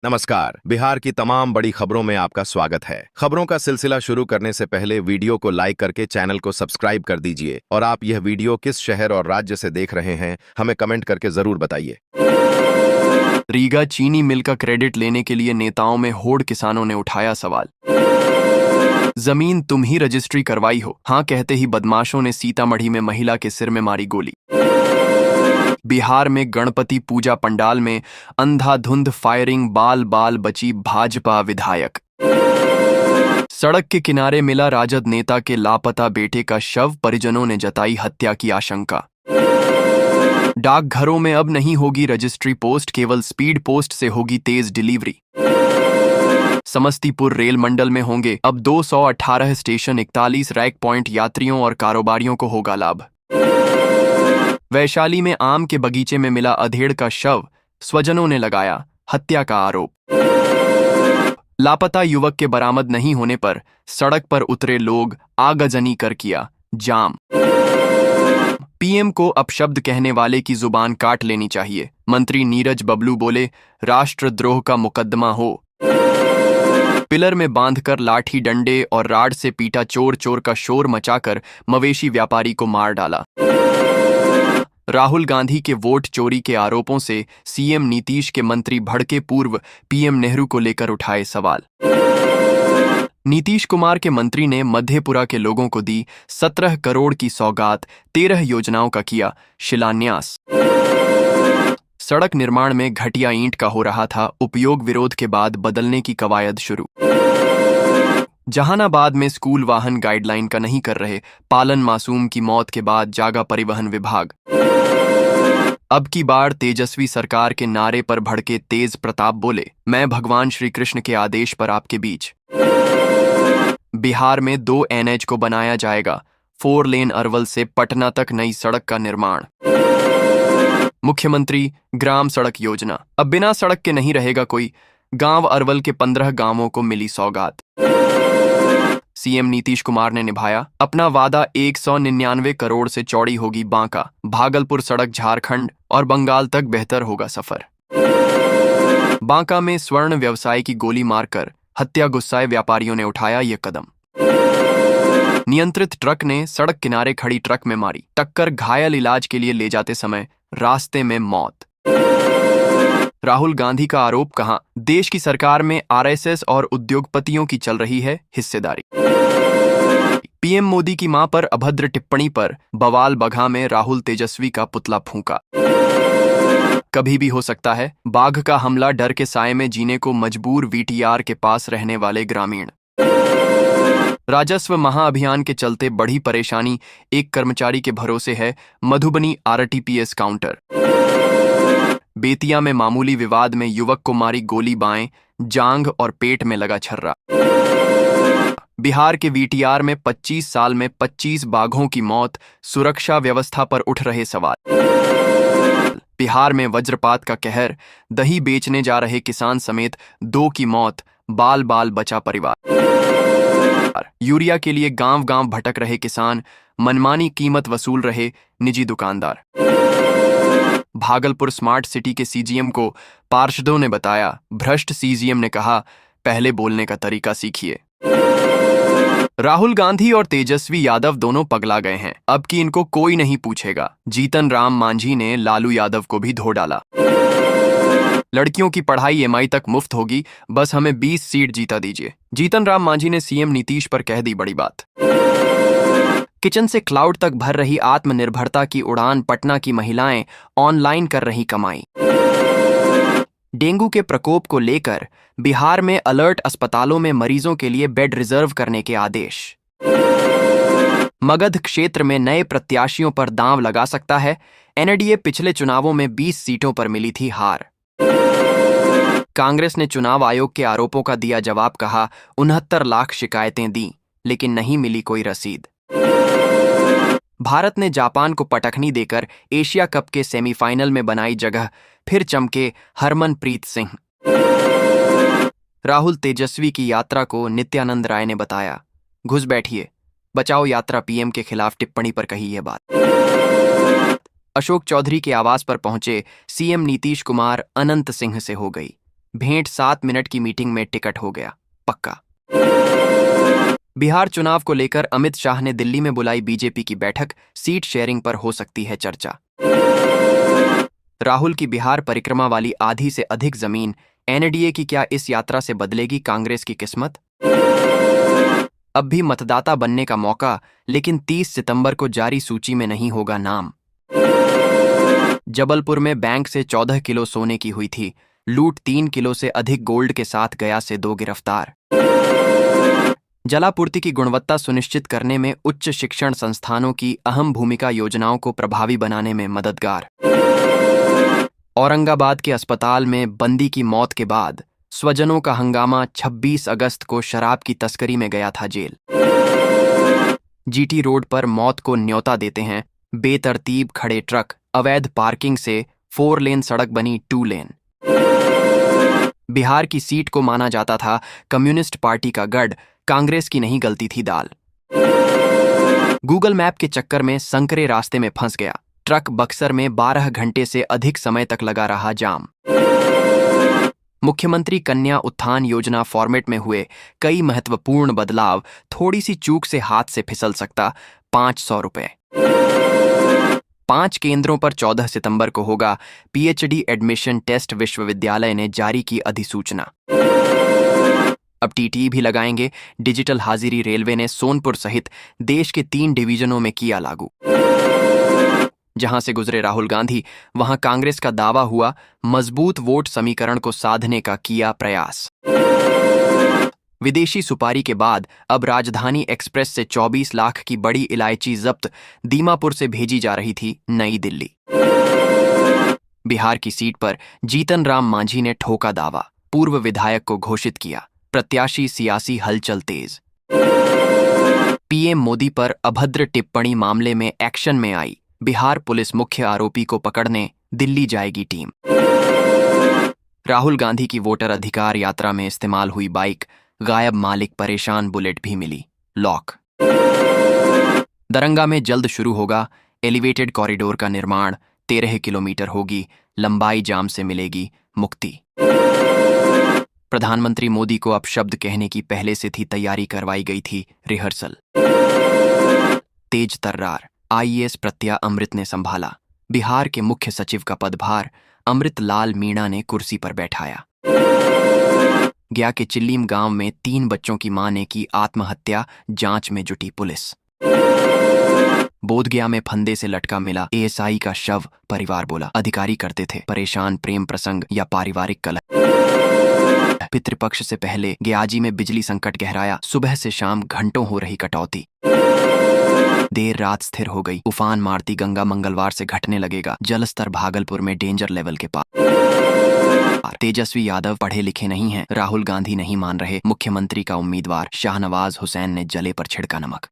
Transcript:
नमस्कार। बिहार की तमाम बड़ी खबरों में आपका स्वागत है। खबरों का सिलसिला शुरू करने से पहले वीडियो को लाइक करके चैनल को सब्सक्राइब कर दीजिए और आप यह वीडियो किस शहर और राज्य से देख रहे हैं हमें कमेंट करके जरूर बताइए। रीगा चीनी मिल का क्रेडिट लेने के लिए नेताओं में होड़, किसानों ने उठाया सवाल। जमीन तुम ही रजिस्ट्री करवाई हो, हाँ कहते ही बदमाशों ने सीतामढ़ी में महिला के सिर में मारी गोली। बिहार में गणपति पूजा पंडाल में अंधाधुंध फायरिंग, बाल बाल बची भाजपा विधायक। सड़क के किनारे मिला राजद नेता के लापता बेटे का शव, परिजनों ने जताई हत्या की आशंका। डाकघरों में अब नहीं होगी रजिस्ट्री पोस्ट, केवल स्पीड पोस्ट से होगी तेज डिलीवरी। समस्तीपुर रेल मंडल में होंगे अब 218 स्टेशन, 41 रैक पॉइंट, यात्रियों और कारोबारियों को होगा लाभ। वैशाली में आम के बगीचे में मिला अधेड़ का शव, स्वजनों ने लगाया हत्या का आरोप। लापता युवक के बरामद नहीं होने पर सड़क पर उतरे लोग, आगजनी कर किया जाम। पीएम को अपशब्द कहने वाले की जुबान काट लेनी चाहिए, मंत्री नीरज बबलू बोले राष्ट्रद्रोह का मुकदमा हो। पिलर में बांधकर लाठी डंडे और राड से पीटा चोर, चोर का शोर मचाकर मवेशी व्यापारी को मार डाला। राहुल गांधी के वोट चोरी के आरोपों से सीएम नीतीश के मंत्री भड़के, पूर्व पीएम नेहरू को लेकर उठाए सवाल। नीतीश कुमार के मंत्री ने मधेपुरा के लोगों को दी 17 करोड़ की सौगात, 13 योजनाओं का किया शिलान्यास। सड़क निर्माण में घटिया ईंट का हो रहा था उपयोग, विरोध के बाद बदलने की कवायद शुरू। जहानाबाद में स्कूल वाहन गाइडलाइन का नहीं कर रहे पालन, मासूम की मौत के बाद जागा परिवहन विभाग। अब की बार तेजस्वी सरकार के नारे पर भड़के तेज प्रताप, बोले मैं भगवान श्री कृष्ण के आदेश पर आपके बीच। बिहार में 2 एनएच को बनाया जाएगा, 4 लेन अरवल से पटना तक नई सड़क का निर्माण। मुख्यमंत्री ग्राम सड़क योजना, अब बिना सड़क के नहीं रहेगा कोई गांव, अरवल के 15 गांवों को मिली सौगात। सीएम नीतीश कुमार ने निभाया अपना वादा, 199 करोड़ से चौड़ी होगी बांका भागलपुर सड़क, झारखंड और बंगाल तक बेहतर होगा सफर। बांका में स्वर्ण व्यवसाय की गोली मारकर हत्या, गुस्साए व्यापारियों ने उठाया ये कदम। नियंत्रित ट्रक ने सड़क किनारे खड़ी ट्रक में मारी टक्कर, घायल, इलाज के लिए ले जाते समय रास्ते में मौत। राहुल गांधी का आरोप, कहा देश की सरकार में आरएसएस और उद्योगपतियों की चल रही है हिस्सेदारी। पीएम मोदी की मां पर अभद्र टिप्पणी पर बवाल, बगहा में राहुल तेजस्वी का पुतला फूंका। कभी भी हो सकता है बाघ का हमला, डर के साए में जीने को मजबूर, वीटीआर के पास रहने वाले ग्रामीण। राजस्व महाअभियान के चलते बढ़ी परेशानी, एक कर्मचारी के भरोसे है मधुबनी आरटीपीएस काउंटर। बेतिया में मामूली विवाद में युवक को मारी गोली, बाएं जांघ और पेट में लगा छर्रा। बिहार के वीटीआर में 25 साल में 25 बाघों की मौत, सुरक्षा व्यवस्था पर उठ रहे सवाल। बिहार में वज्रपात का कहर, दही बेचने जा रहे किसान समेत 2 की मौत, बाल बाल बचा परिवार। यूरिया के लिए गांव गांव भटक रहे किसान, मनमानी कीमत वसूल रहे निजी दुकानदार। भागलपुर स्मार्ट सिटी के सीजीएम को पार्षदों ने बताया भ्रष्ट, सीजीएम ने कहा पहले बोलने का तरीका सीखिए। राहुल गांधी और तेजस्वी यादव दोनों पगला गए हैं, अब कि इनको कोई नहीं पूछेगा, जीतन राम मांझी ने लालू यादव को भी धो डाला। लड़कियों की पढ़ाई एमआई तक मुफ्त होगी, बस हमें 20 सीट जीता दीजिए, जीतन राम मांझी ने सीएम नीतीश पर कह दी बड़ी बात। किचन से क्लाउड तक भर रही आत्मनिर्भरता की उड़ान, पटना की महिलाएं ऑनलाइन कर रही कमाई। डेंगू के प्रकोप को लेकर बिहार में अलर्ट, अस्पतालों में मरीजों के लिए बेड रिजर्व करने के आदेश। मगध क्षेत्र में नए प्रत्याशियों पर दांव लगा सकता है, एनडीए पिछले चुनावों में 20 सीटों पर मिली थी हार। कांग्रेस ने चुनाव आयोग के आरोपों का दिया जवाब, कहा 69 लाख शिकायतें दी लेकिन नहीं मिली कोई रसीद। भारत ने जापान को पटखनी देकर एशिया कप के सेमीफाइनल में बनाई जगह, फिर चमके हरमनप्रीत सिंह। राहुल तेजस्वी की यात्रा को नित्यानंद राय ने बताया घुस बैठिए, बचाओ यात्रा, पीएम के खिलाफ टिप्पणी पर कही यह बात। अशोक चौधरी के आवास पर पहुंचे सीएम नीतीश कुमार, अनंत सिंह से हो गई भेंट 7 मिनट की मीटिंग में टिकट हो गया पक्का। बिहार चुनाव को लेकर अमित शाह ने दिल्ली में बुलाई बीजेपी की बैठक, सीट शेयरिंग पर हो सकती है चर्चा। राहुल की बिहार परिक्रमा वाली आधी से अधिक जमीन, एनडीए की क्या इस यात्रा से बदलेगी कांग्रेस की किस्मत? अब भी मतदाता बनने का मौका, लेकिन 30 सितंबर को जारी सूची में नहीं होगा नाम। जबलपुर में बैंक से 14 किलो सोने की हुई थी लूट, 3 किलो से अधिक गोल्ड के साथ गया से 2 गिरफ्तार। जलापूर्ति की गुणवत्ता सुनिश्चित करने में उच्च शिक्षण संस्थानों की अहम भूमिका, योजनाओं को प्रभावी बनाने में मददगार। औरंगाबाद के अस्पताल में बंदी की मौत के बाद स्वजनों का हंगामा, 26 अगस्त को शराब की तस्करी में गया था जेल। जीटी रोड पर मौत को न्योता देते हैं बेतरतीब खड़े ट्रक, अवैध पार्किंग से 4 लेन सड़क बनी 2 लेन। बिहार की सीट को माना जाता था कम्युनिस्ट पार्टी का गढ़, कांग्रेस की नहीं गलती थी दाल। गूगल मैप के चक्कर में संकरे रास्ते में फंस गया ट्रक, बक्सर में 12 घंटे से अधिक समय तक लगा रहा जाम। मुख्यमंत्री कन्या उत्थान योजना फॉर्मेट में हुए कई महत्वपूर्ण बदलाव, थोड़ी सी चूक से हाथ से फिसल सकता 500 रुपए। 5 केंद्रों पर 14 सितंबर को होगा पीएचडी एडमिशन टेस्ट, विश्वविद्यालय ने जारी की अधिसूचना। अब टीटी भी लगाएंगे डिजिटल हाजिरी, रेलवे ने सोनपुर सहित देश के 3 डिवीजनों में किया लागू। जहां से गुजरे राहुल गांधी, वहां कांग्रेस का दावा हुआ मजबूत वोट समीकरण को साधने का किया प्रयास। विदेशी सुपारी के बाद अब राजधानी एक्सप्रेस से 24 लाख की बड़ी इलायची जब्त, दीमापुर से भेजी जा रही थी नई दिल्ली। बिहार की सीट पर जीतन राम मांझी ने ठोका दावा, पूर्व विधायक को घोषित किया प्रत्याशी, सियासी हलचल तेज। पीएम मोदी पर अभद्र टिप्पणी मामले में एक्शन में आई बिहार पुलिस, मुख्य आरोपी को पकड़ने दिल्ली जाएगी टीम। राहुल गांधी की वोटर अधिकार यात्रा में इस्तेमाल हुई बाइक गायब, मालिक परेशान, बुलेट भी मिली लॉक। दरंगा में जल्द शुरू होगा एलिवेटेड कॉरिडोर का निर्माण, 13 किलोमीटर होगी लंबाई, जाम से मिलेगी मुक्ति। प्रधानमंत्री मोदी को अपशब्द कहने की पहले से थी तैयारी, करवाई गई थी रिहर्सल। तेज तर्रार आईएएस प्रत्यय अमृत ने संभाला बिहार के मुख्य सचिव का पदभार, अमृत लाल मीणा ने कुर्सी पर बैठाया। गया के चिल्लीम गांव में 3 बच्चों की मां ने की आत्महत्या, जांच में जुटी पुलिस। बोधगया में फंदे से लटका मिला एएसआई का शव, परिवार बोला अधिकारी करते थे परेशान, प्रेम प्रसंग या पारिवारिक कलह। पितृपक्ष से पहले गयाजी में बिजली संकट गहराया, सुबह से शाम घंटों हो रही कटौती। देर रात स्थिर हो गई उफान मारती गंगा, मंगलवार से घटने लगेगा जलस्तर, भागलपुर में डेंजर लेवल के पार। तेजस्वी यादव पढ़े लिखे नहीं हैं, राहुल गांधी नहीं मान रहे मुख्यमंत्री का उम्मीदवार, शाहनवाज हुसैन ने जले पर छिड़का नमक।